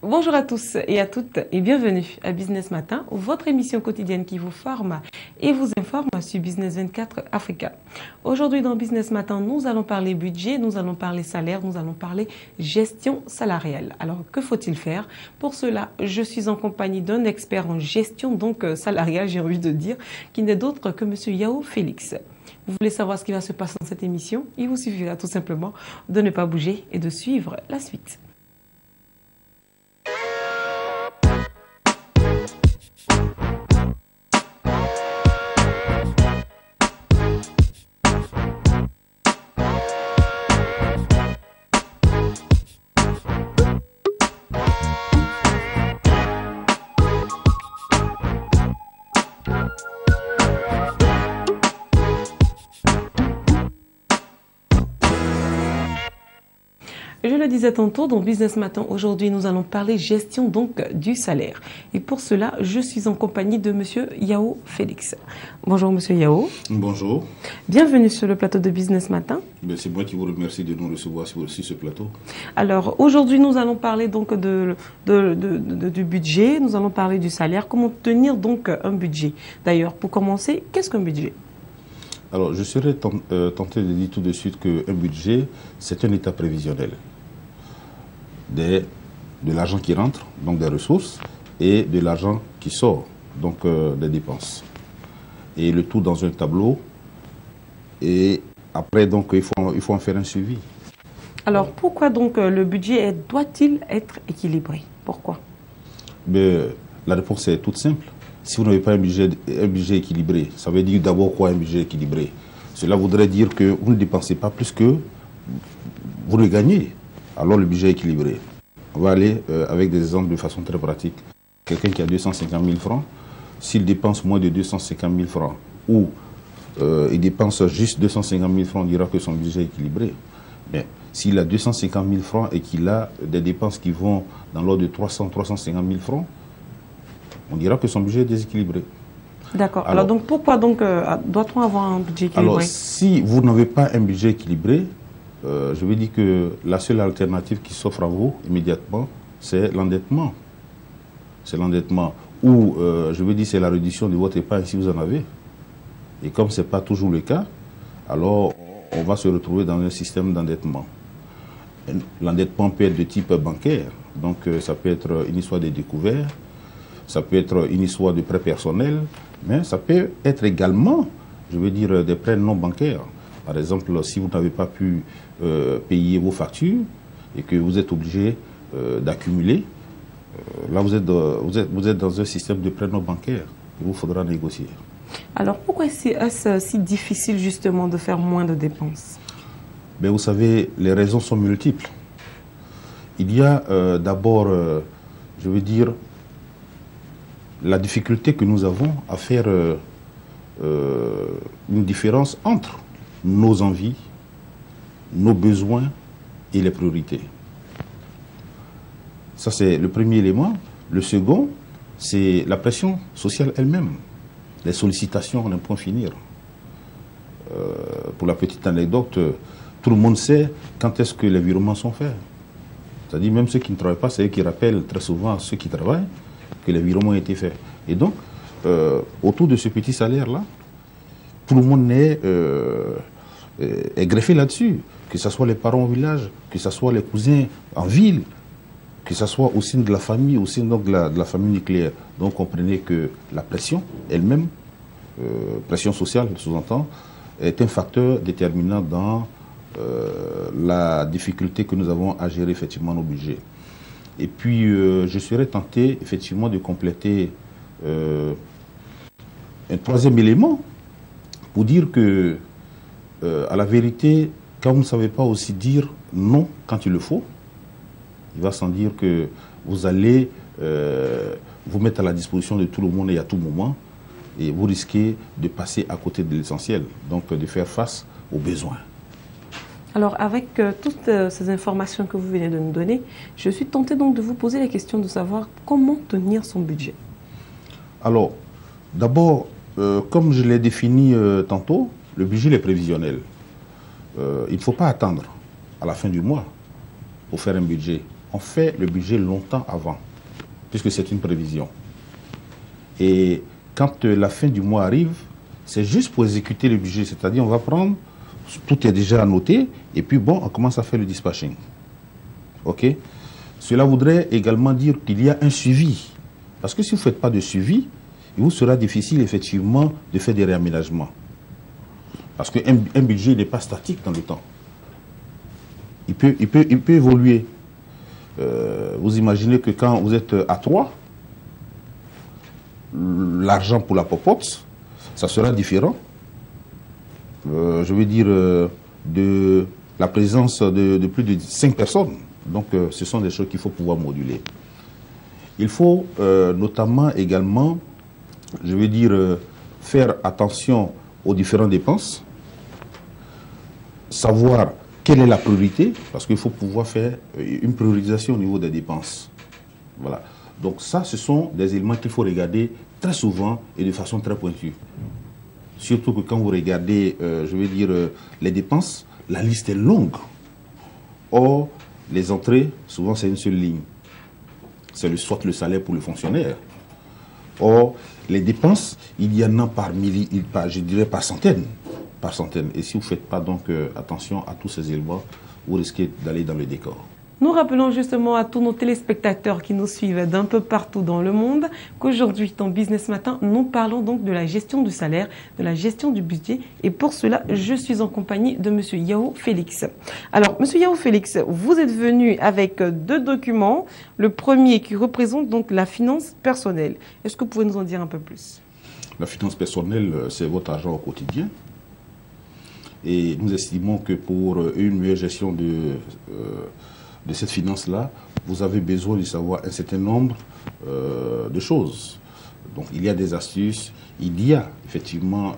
Bonjour à tous et à toutes et bienvenue à Business Matin, votre émission quotidienne qui vous forme et vous informe sur Business 24 Africa. Aujourd'hui dans Business Matin, nous allons parler budget, nous allons parler salaire, nous allons parler gestion salariale. Alors que faut-il faire? Pour cela, je suis en compagnie d'un expert en gestion salariale, j'ai envie de dire, qui n'est d'autre que Monsieur Yao Félix. Vous voulez savoir ce qui va se passer dans cette émission? Il vous suffira tout simplement de ne pas bouger et de suivre la suite. Je le disais tantôt, dans Business Matin, aujourd'hui, nous allons parler gestion du salaire. Et pour cela, je suis en compagnie de Monsieur Yao Félix. Bonjour Monsieur Yao. Bonjour. Bienvenue sur le plateau de Business Matin. C'est moi qui vous remercie de nous recevoir sur ce plateau. Alors, aujourd'hui, nous allons parler du budget, nous allons parler du salaire, comment tenir un budget. D'ailleurs, pour commencer, qu'est-ce qu'un budget? Alors, je serais tenté de dire tout de suite qu'un budget, c'est un état prévisionnel de l'argent qui rentre, donc des ressources, et de l'argent qui sort, donc des dépenses. Et le tout dans un tableau. Et après, donc, il faut en faire un suivi. Alors, pourquoi donc le budget doit-il être équilibré? Pourquoi? La réponse est toute simple. Si vous n'avez pas un budget équilibré, ça veut dire d'abord quoi un budget équilibré? Cela voudrait dire que vous ne dépensez pas plus que vous ne gagnez. Alors le budget est équilibré. On va aller avec des exemples de façon très pratique. Quelqu'un qui a 250 000 francs, s'il dépense moins de 250 000 francs ou il dépense juste 250 000 francs, on dira que son budget est équilibré. Mais s'il a 250 000 francs et qu'il a des dépenses qui vont dans l'ordre de 350 000 francs, on dira que son budget est déséquilibré. D'accord. Alors donc pourquoi doit-on avoir un budget équilibré? Alors si vous n'avez pas un budget équilibré, je veux dire que la seule alternative qui s'offre à vous immédiatement, c'est l'endettement. C'est l'endettement. Ou je veux dire c'est la réduction de votre épargne si vous en avez. Et comme ce n'est pas toujours le cas, alors on va se retrouver dans un système d'endettement. L'endettement peut être de type bancaire, donc ça peut être une histoire de découvert. Ça peut être une histoire de prêt personnel, mais ça peut être également, je veux dire, des prêts non bancaires. Par exemple, si vous n'avez pas pu payer vos factures et que vous êtes obligé d'accumuler, là vous êtes dans un système de prêts non bancaires. Il vous faudra négocier. Alors pourquoi est-ce si difficile justement de faire moins de dépenses? Mais vous savez, les raisons sont multiples. Il y a d'abord, je veux dire, la difficulté que nous avons à faire une différence entre nos envies, nos besoins et les priorités. Ça, c'est le premier élément. Le second, c'est la pression sociale elle-même. Les sollicitations, on ne peut finir. Pour la petite anecdote, tout le monde sait quand est-ce que les virements sont faits. C'est-à-dire même ceux qui ne travaillent pas, c'est eux qui rappellent très souvent à ceux qui travaillent que les virements ont été faits. Et donc, autour de ce petit salaire-là, tout le monde est greffé là-dessus. Que ce soit les parents au village, que ce soit les cousins en ville, que ce soit au sein de la famille, au sein donc de la famille nucléaire. Donc, comprenez que la pression elle-même, pression sociale, sous-entend, est un facteur déterminant dans la difficulté que nous avons à gérer effectivement nos budgets. Et puis, je serais tenté, effectivement, de compléter un troisième élément pour dire que, à la vérité, quand vous ne savez pas aussi dire non quand il le faut, il va sans dire que vous allez vous mettre à la disposition de tout le monde et à tout moment, et vous risquez de passer à côté de l'essentiel, donc de faire face aux besoins. Alors, avec toutes ces informations que vous venez de nous donner, je suis tentée donc de vous poser la question de savoir comment tenir son budget. Alors, d'abord, comme je l'ai défini tantôt, le budget est prévisionnel. Il ne faut pas attendre à la fin du mois pour faire un budget. on fait le budget longtemps avant, puisque c'est une prévision. Et quand la fin du mois arrive, c'est juste pour exécuter le budget, c'est-à-dire on va prendre, tout est déjà annoté, et puis bon, on commence à faire le dispatching. Ok? Cela voudrait également dire qu'il y a un suivi. Parce que si vous ne faites pas de suivi, il vous sera difficile effectivement de faire des réaménagements. Parce qu'un budget n'est pas statique dans le temps. Il peut évoluer. Vous imaginez que quand vous êtes à 3, l'argent pour la popote, ça sera différent. Je veux dire, de la présence de plus de 5 personnes. Donc, ce sont des choses qu'il faut pouvoir moduler. Il faut notamment également, je veux dire, faire attention aux différentes dépenses, savoir quelle est la priorité, parce qu'il faut pouvoir faire une priorisation au niveau des dépenses. Voilà. Donc ça, ce sont des éléments qu'il faut regarder très souvent et de façon très pointue. Surtout que quand vous regardez, je veux dire, les dépenses, la liste est longue. Or, les entrées, souvent c'est une seule ligne. C'est soit le salaire pour le fonctionnaire. Or, les dépenses, il y en a par milliers, je dirais par centaines. Par centaines. Et si vous ne faites pas donc attention à tous ces éléments, vous risquez d'aller dans le décor. Nous rappelons justement à tous nos téléspectateurs qui nous suivent d'un peu partout dans le monde qu'aujourd'hui, dans Business Matin, nous parlons donc de la gestion du salaire, de la gestion du budget. Et pour cela, je suis en compagnie de M. Yao Félix. Alors, M. Yao Félix, vous êtes venu avec 2 documents. Le premier qui représente donc la finance personnelle. Est-ce que vous pouvez nous en dire un peu plus? La finance personnelle, c'est votre argent au quotidien. Et nous estimons que pour une meilleure gestion de cette finance-là, vous avez besoin de savoir un certain nombre de choses. Donc il y a des astuces, il y a effectivement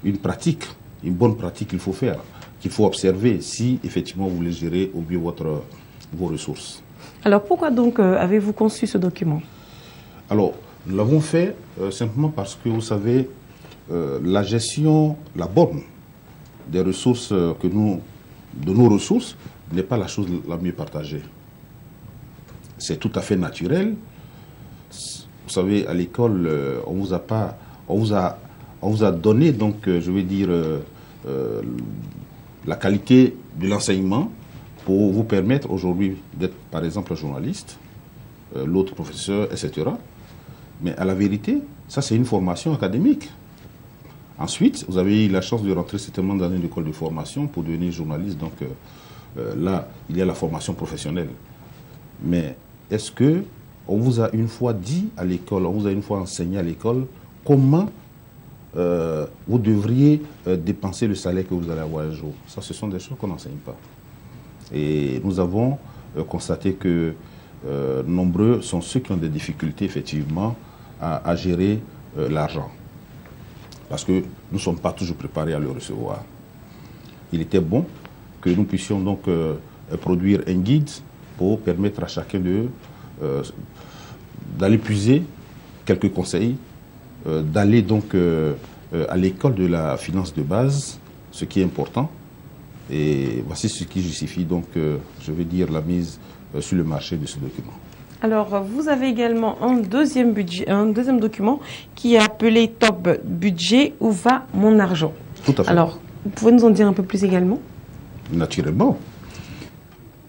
une pratique, une bonne pratique qu'il faut faire, qu'il faut observer si effectivement vous voulez gérer au mieux vos ressources. Alors pourquoi donc avez-vous conçu ce document? Alors nous l'avons fait simplement parce que vous savez, la gestion, la bonne des ressources de nos ressources n'est pas la chose la mieux partagée. C'est tout à fait naturel. Vous savez, à l'école, on vous a donné donc, je veux dire, la qualité de l'enseignement pour vous permettre aujourd'hui d'être, par exemple, journaliste, l'autre professeur, etc. Mais à la vérité, ça c'est une formation académique. Ensuite, vous avez eu la chance de rentrer certainement dans une école de formation pour devenir journaliste. Donc là, il y a la formation professionnelle. Mais est-ce que on vous a une fois dit à l'école, on vous a une fois enseigné à l'école comment vous devriez dépenser le salaire que vous allez avoir un jour? Ça, ce sont des choses qu'on n'enseigne pas. Et nous avons constaté que nombreux sont ceux qui ont des difficultés effectivement à gérer l'argent. Parce que nous ne sommes pas toujours préparés à le recevoir. Il était bon que nous puissions donc produire un guide pour permettre à chacun d'aller puiser quelques conseils, d'aller donc à l'école de la finance de base, ce qui est important. Et voici ce qui justifie donc, je vais dire, la mise sur le marché de ce document. Alors, vous avez également un deuxième document qui est appelé Top Budget, où va mon argent? Tout à fait. Alors, vous pouvez nous en dire un peu plus également? Naturellement.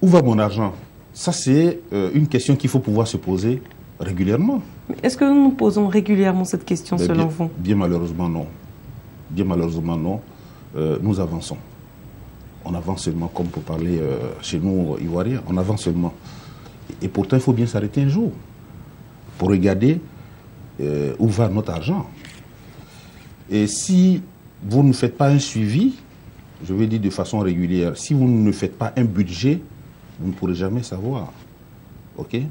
Où va mon argent? Ça, c'est une question qu'il faut pouvoir se poser régulièrement. Est-ce que nous nous posons régulièrement cette question selon vous? Bien malheureusement, non. Bien malheureusement, non. Nous avançons. On avance seulement, comme pour parler chez nous, Ivoiriens, on avance seulement. Et pourtant, il faut bien s'arrêter un jour pour regarder où va notre argent. Et si vous ne faites pas un suivi, je vais dire de façon régulière, si vous ne faites pas un budget, vous ne pourrez jamais savoir. OK? Vous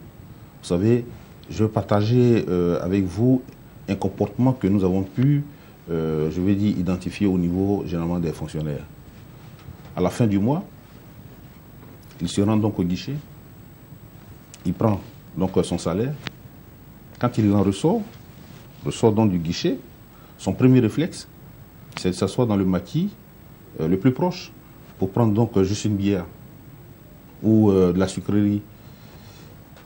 savez, je vais partager avec vous un comportement que nous avons pu, je vais dire, identifier au niveau généralement des fonctionnaires. À la fin du mois, il se rend donc au guichet. Il prend donc son salaire. Quand il en ressort donc du guichet, son premier réflexe, c'est de s'asseoir dans le maquis le plus proche pour prendre donc juste une bière ou de la sucrerie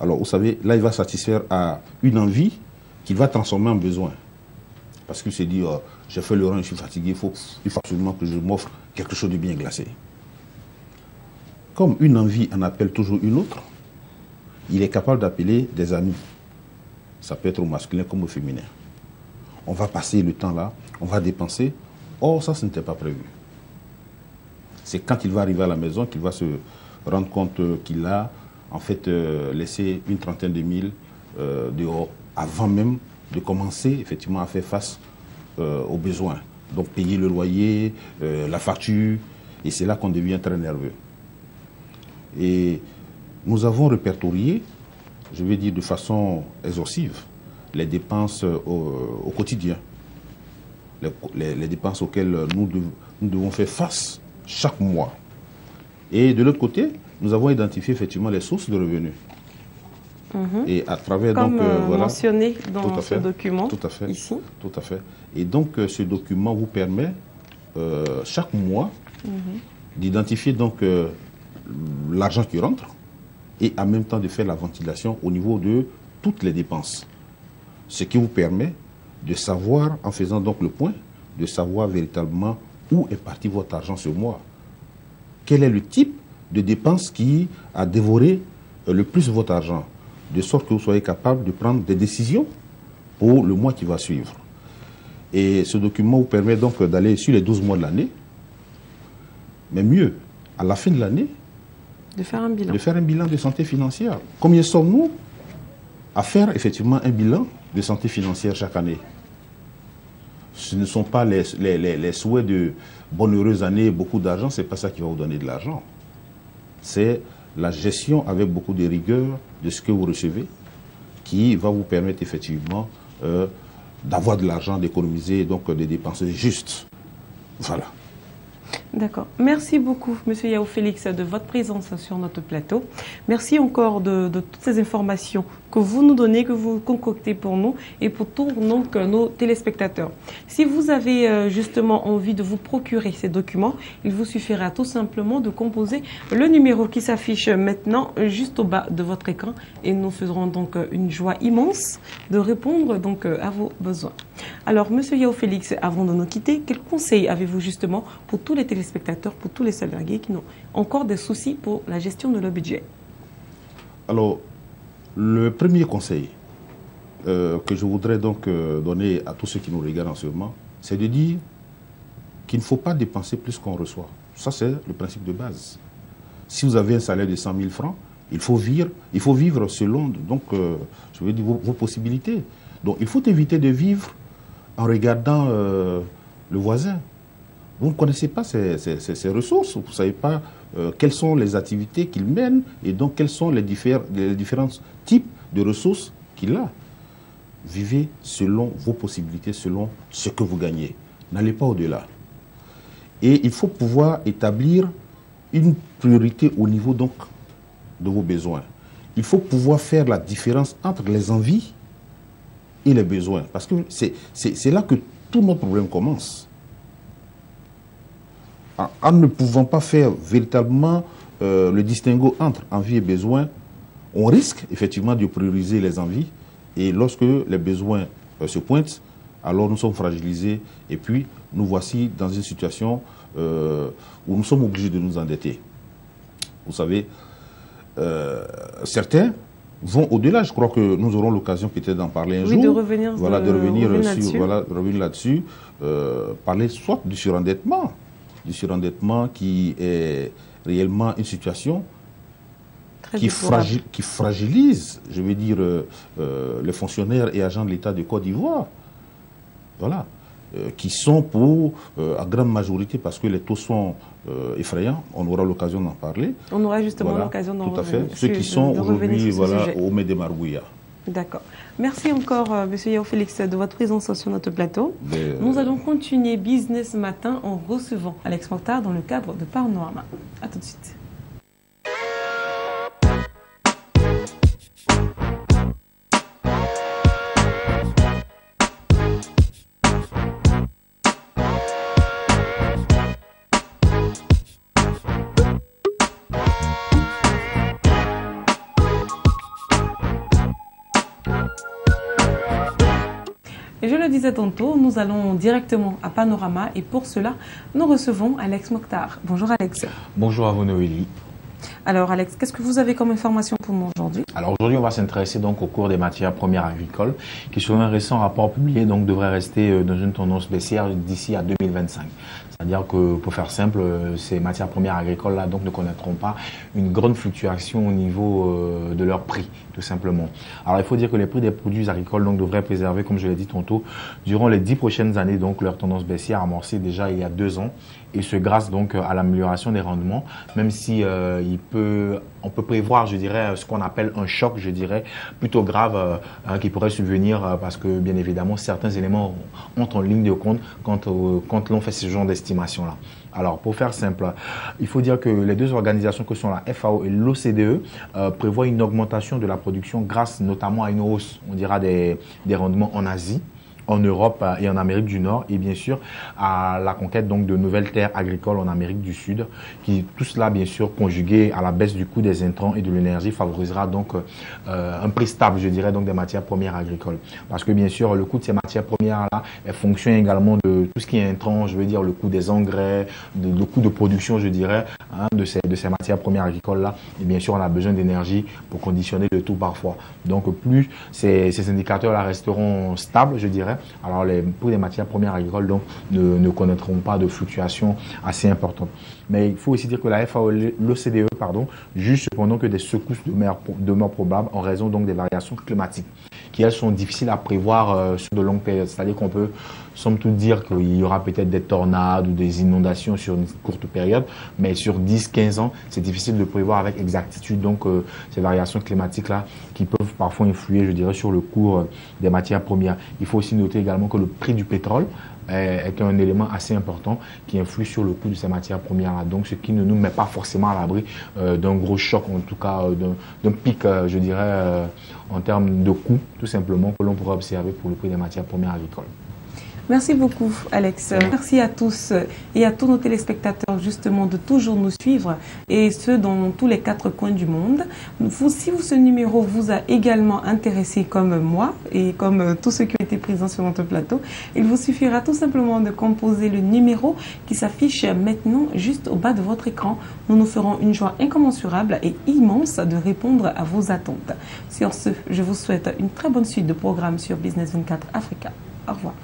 Alors, vous savez, là, il va satisfaire à une envie qu'il va transformer en besoin. Parce qu'il s'est dit, j'ai fait le rang, je suis fatigué, il faut absolument que je m'offre quelque chose de bien glacé. Comme une envie en appelle toujours une autre, il est capable d'appeler des amis. Ça peut être au masculin comme au féminin. On va passer le temps là, on va dépenser. Or, ça, ce n'était pas prévu. C'est quand il va arriver à la maison qu'il va se rendre compte qu'il a en fait laissé une trentaine de mille dehors avant même de commencer effectivement à faire face aux besoins. Donc payer le loyer, la facture, et c'est là qu'on devient très nerveux. Et nous avons répertorié, je vais dire de façon exhaustive, les dépenses au quotidien, les dépenses auxquelles nous devons faire face chaque mois. Et de l'autre côté, nous avons identifié effectivement les sources de revenus. Et à travers comme donc voilà, mentionné dans ce document tout à fait, ici. Tout à fait. Et donc ce document vous permet chaque mois d'identifier donc l'argent qui rentre et en même temps de faire la ventilation au niveau de toutes les dépenses. Ce qui vous permet de savoir, en faisant donc le point, de savoir véritablement où est parti votre argent ce mois. Quel est le type de dépense qui a dévoré le plus votre argent, de sorte que vous soyez capable de prendre des décisions pour le mois qui va suivre. Et ce document vous permet donc d'aller sur les 12 mois de l'année, mais mieux, à la fin de l'année, de faire un bilan. De faire un bilan de santé financière. Combien sommes-nous à faire effectivement un bilan de santé financière chaque année? Ce ne sont pas les souhaits de bonne heureuse année, beaucoup d'argent, ce n'est pas ça qui va vous donner de l'argent. C'est la gestion avec beaucoup de rigueur de ce que vous recevez qui va vous permettre effectivement d'avoir de l'argent, d'économiser, donc de dépenser juste. Voilà. D'accord. Merci beaucoup, M. Yao Félix, de votre présence sur notre plateau. Merci encore de toutes ces informations que vous nous donnez, que vous concoctez pour nous et pour tous donc, nos téléspectateurs. Si vous avez justement envie de vous procurer ces documents, il vous suffira tout simplement de composer le numéro qui s'affiche maintenant juste au bas de votre écran et nous ferons donc une joie immense de répondre donc à vos besoins. Alors, M. Yao Félix, avant de nous quitter, quels conseils avez-vous justement pour tous les téléspectateurs, pour tous les salariés qui ont encore des soucis pour la gestion de leur budget? Alors, le premier conseil que je voudrais donc donner à tous ceux qui nous regardent en ce moment, c'est de dire qu'il ne faut pas dépenser plus qu'on reçoit. Ça, c'est le principe de base. Si vous avez un salaire de 100 000 francs, il faut vivre selon donc, je veux dire, vos possibilités. Donc, il faut éviter de vivre en regardant le voisin. Vous ne connaissez pas ses ressources, vous ne savez pas quelles sont les activités qu'il mène et donc quels sont les différents types de ressources qu'il a. Vivez selon vos possibilités, selon ce que vous gagnez. N'allez pas au-delà. Et il faut pouvoir établir une priorité au niveau donc de vos besoins. Il faut pouvoir faire la différence entre les envies et les besoins. Parce que c'est là que tout notre problème commence. En ne pouvant pas faire véritablement le distinguo entre envie et besoin, on risque effectivement de prioriser les envies et lorsque les besoins se pointent, alors nous sommes fragilisés et puis nous voici dans une situation où nous sommes obligés de nous endetter. Vous savez, certains vont au-delà. Je crois que nous aurons l'occasion peut-être d'en parler un jour. De revenir, voilà, de revenir là-dessus, parler soit du surendettement qui est réellement une situation qui fragilise, je veux dire, les fonctionnaires et agents de l'État de Côte d'Ivoire. Voilà. Qui sont pour, à grande majorité, parce que les taux sont effrayants, on aura l'occasion d'en parler. On aura justement l'occasion d'en revenir. Tout à fait. Ceux qui sont aujourd'hui au Mede Margouya. D'accord. Merci encore, M. Yao Félix, de votre présence sur notre plateau. Nous allons continuer Business Matin en recevant Alex Mokhtar dans le cadre de Panorama. A tout de suite. Et je le disais tantôt, nous allons directement à Panorama et pour cela, nous recevons Alex Mokhtar. Bonjour Alex. Bonjour à vous Noélie. Alors Alex, qu'est-ce que vous avez comme information pour nous aujourd'hui? Alors aujourd'hui, on va s'intéresser donc au cours des matières premières agricoles qui, selon un récent rapport publié, donc devrait rester dans une tendance baissière d'ici à 2025. C'est-à-dire que, pour faire simple, ces matières premières agricoles là donc ne connaîtront pas une grande fluctuation au niveau de leur prix, tout simplement. Alors il faut dire que les prix des produits agricoles donc devraient préserver, comme je l'ai dit tantôt, durant les 10 prochaines années donc leur tendance baissière amorcée déjà il y a 2 ans, et ce grâce donc à l'amélioration des rendements, même si on peut prévoir, je dirais, ce qu'on appelle un choc, je dirais, plutôt grave qui pourrait subvenir parce que bien évidemment certains éléments entrent en ligne de compte quand l'on fait ce genre d'estimation là. Alors, pour faire simple, il faut dire que les deux organisations que sont la FAO et l'OCDE prévoient une augmentation de la production grâce notamment à une hausse, on dira, des rendements en Asie, en Europe et en Amérique du Nord, et bien sûr à la conquête donc de nouvelles terres agricoles en Amérique du Sud, qui tout cela bien sûr conjugué à la baisse du coût des intrants et de l'énergie favorisera donc un prix stable, je dirais, donc des matières premières agricoles, parce que bien sûr le coût de ces matières premières là est fonction également de tout ce qui est intrants, je veux dire le coût des engrais, le coût de production, je dirais, de ces matières premières agricoles là, et bien sûr on a besoin d'énergie pour conditionner le tout parfois. Donc plus ces indicateurs là resteront stables, je dirais, alors les prix des matières premières agricoles donc ne connaîtront pas de fluctuations assez importantes. Mais il faut aussi dire que la FAO et l'OCDE jugent cependant que des secousses demeurent probables en raison donc des variations climatiques qui elles sont difficiles à prévoir sur de longues périodes. C'est-à-dire qu'on peut somme toute dire qu'il y aura peut-être des tornades ou des inondations sur une courte période, mais sur 10-15 ans, c'est difficile de prévoir avec exactitude donc ces variations climatiques-là qui peuvent parfois influer, je dirais, sur le cours des matières premières. Il faut aussi noter également que le prix du pétrole est un élément assez important qui influe sur le coût de ces matières premières-là. Donc, ce qui ne nous met pas forcément à l'abri d'un gros choc, en tout cas d'un pic, je dirais, en termes de coût, tout simplement, que l'on pourrait observer pour le prix des matières premières agricoles. Merci beaucoup, Alex. Merci à tous et à tous nos téléspectateurs, justement, de toujours nous suivre, et ce, dans tous les 4 coins du monde. Si ce numéro vous a également intéressé comme moi et comme tous ceux qui ont été présents sur notre plateau, il vous suffira tout simplement de composer le numéro qui s'affiche maintenant juste au bas de votre écran. Nous nous ferons une joie incommensurable et immense de répondre à vos attentes. Sur ce, je vous souhaite une très bonne suite de programmes sur Business 24 Africa. Au revoir.